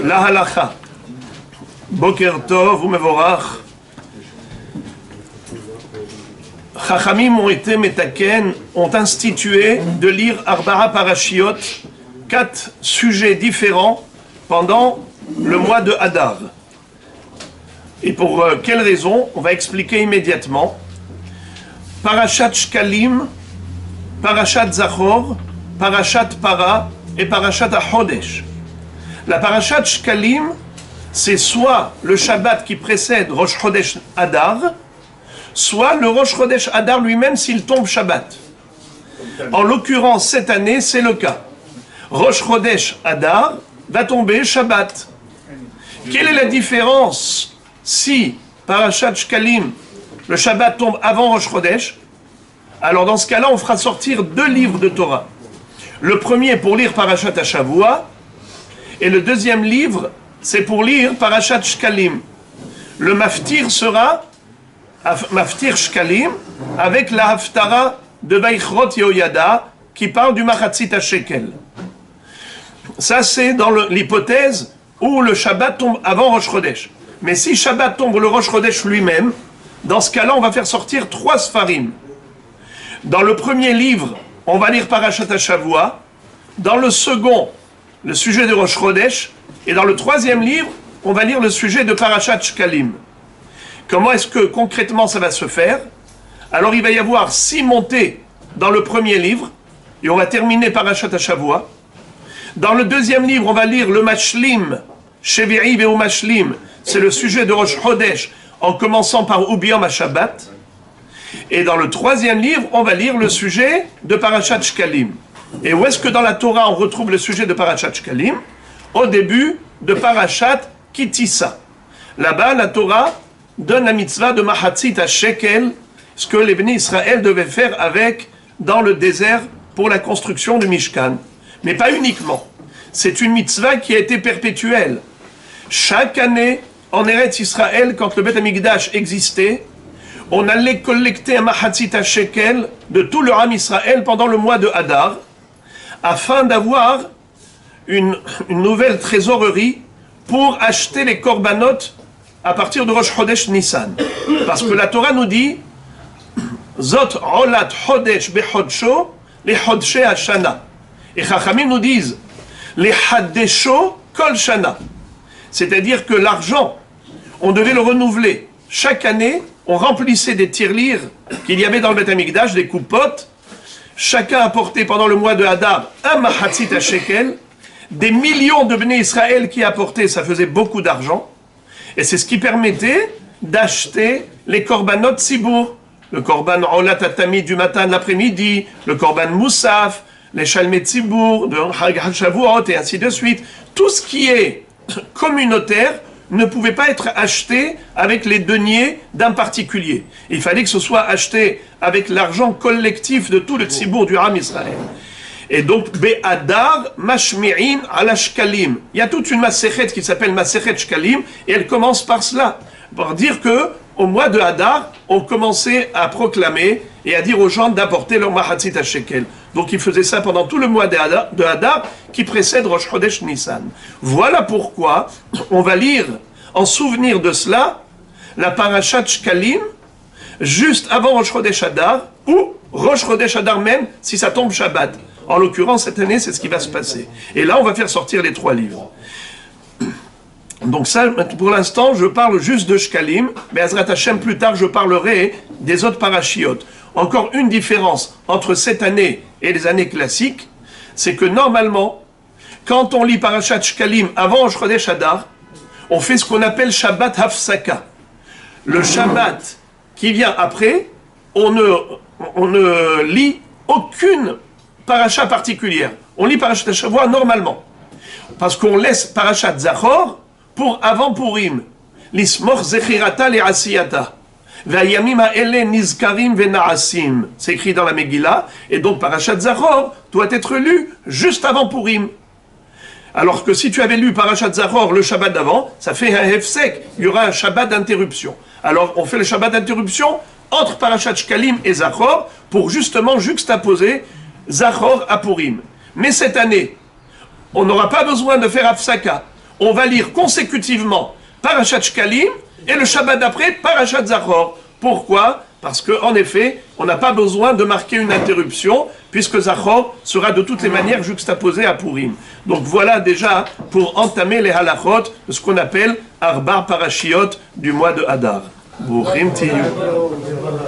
La halacha. Boker tov umevorach. Chachamim ont été metaken, ont institué de lire Arba'a Parashiot, 4 sujets différents pendant le mois de Hadar. Et pour quelle raison? On va expliquer immédiatement. Parashat Shkalim, Parashat Zachor, Parashat Para et Parashat HaChodesh. La Parashat Shkalim, c'est soit le Shabbat qui précède Rosh Chodesh Hadar, soit le Rosh Chodesh Hadar lui-même s'il tombe Shabbat. En l'occurrence, cette année, c'est le cas. Rosh Chodesh Hadar va tomber Shabbat. Quelle est la différence si Parashat Shkalim, le Shabbat tombe avant Rosh Chodesh? Alors dans ce cas-là, on fera sortir 2 livres de Torah. Le premier pour lire Parashat Hashavua, et le deuxième livre, c'est pour lire Parashat Shkalim. Le maftir sera Maftir Shkalim avec la Haftara de Vaichrot Yehoyada qui parle du Machatzit HaShekel. Ça, c'est dans l'hypothèse où le Shabbat tombe avant Rosh Chodesh. Mais si Shabbat tombe le Rosh Chodesh lui-même, dans ce cas-là, on va faire sortir 3 Sfarim. Dans le premier livre, on va lire Parashat Hashavua. Dans le second, le sujet de Rosh Chodesh. Et dans le troisième livre, on va lire le sujet de Parashat Shkalim. Comment est-ce que concrètement ça va se faire? Alors il va y avoir 6 montées dans le premier livre, et on va terminer Parashat Hashavua. Dans le deuxième livre, on va lire le Mashlim, Shevi'i Ve'u Mashlim, c'est le sujet de Rosh Chodesh, en commençant par Ubiyom HaShabbat. Et dans le troisième livre, on va lire le sujet de Parashat Shkalim. Et où est-ce que dans la Torah on retrouve le sujet de Parashat Shkalim? Au début de Parashat Kitissa. Là-bas, la Torah donne la mitzvah de Machatzit HaShekel, ce que les bénis Israël devaient faire avec dans le désert pour la construction du Mishkan. Mais pas uniquement. C'est une mitzvah qui a été perpétuelle. Chaque année, en Eretz Israël, quand le Beth Amikdash existait, on allait collecter un Machatzit HaShekel de tout le Ham Israël pendant le mois de Hadar, afin d'avoir une nouvelle trésorerie pour acheter les korbanot à partir de Rosh Chodesh Nissan. Parce que la Torah nous dit Zot olat chodesh bechodsho les chodshe hashana. Et Chachamim nous disent les hadesho kol shana. C'est-à-dire que l'argent, on devait le renouveler. Chaque année, on remplissait des tirelires qu'il y avait dans le Beth Amikdash, des coupottes. Chacun apportait pendant le mois de Hadar un mahatzit shekel. Des millions de Bnei Israël qui apportaient, ça faisait beaucoup d'argent. Et c'est ce qui permettait d'acheter les korbanot Tzibour. Le korban Olat Atami du matin de l'après-midi, le korban Moussaf, les Shalmei Tzibour, de Chag HaShavuot, et ainsi de suite. Tout ce qui est communautaire ne pouvait pas être acheté avec les deniers d'un particulier. Il fallait que ce soit acheté avec l'argent collectif de tout le Tzibour du Ham Israël. Et donc, Be'adar Mashmi'in ala Shkalim. Il y a toute une Masechet qui s'appelle Masechet Shkalim, et elle commence par cela. Pour dire que, au mois de Hadar, on commençait à proclamer et à dire aux gens d'apporter leur Mahatzit HaShekel. Donc, ils faisaient ça pendant tout le mois de Hadar qui précède Rosh Chodesh Nissan. Voilà pourquoi on va lire, en souvenir de cela, la Parashat Shkalim, juste avant Rosh Chodesh Hadar, ou Rosh Chodesh Hadar même, si ça tombe Shabbat. En l'occurrence, cette année, c'est ce qui va se passer. Et là, on va faire sortir les 3 livres. Donc ça, pour l'instant, je parle juste de Shkalim, mais Azrat Hashem, plus tard, je parlerai des autres parashiot. Encore une différence entre cette année et les années classiques, c'est que normalement, quand on lit Parashat Shkalim avant Rosh Chodesh Hadar, on fait ce qu'on appelle Shabbat Hafsaka. Le Shabbat qui vient après, on ne lit aucune paracha particulière. On lit Parashat Hashavua normalement. Parce qu'on laisse Parashat Zachor pour avant Purim. L'ismoch zechirata le'asiyata. Ve'ayamim ha'ele nizkarim ve'na'asim. C'est écrit dans la Megillah. Et donc Parashat Zachor doit être lu juste avant Purim. Alors que si tu avais lu Parashat Zachor le Shabbat d'avant, ça fait un hefsek. Il y aura un Shabbat d'interruption. Alors on fait le Shabbat d'interruption entre Parashat Shkalim et Zachor pour justement juxtaposer Zachor à Purim. Mais cette année, on n'aura pas besoin de faire Hafsaka. on va lire consécutivement Parashat Shkalim et le Shabbat d'après Parashat Zachor. Pourquoi? Parce qu'en effet, on n'a pas besoin de marquer une interruption, puisque Zachor sera de toutes les manières juxtaposé à Purim. Donc voilà déjà pour entamer les halachot de ce qu'on appelle Arba Parashiot du mois de Hadar. Brouchim Tiyu.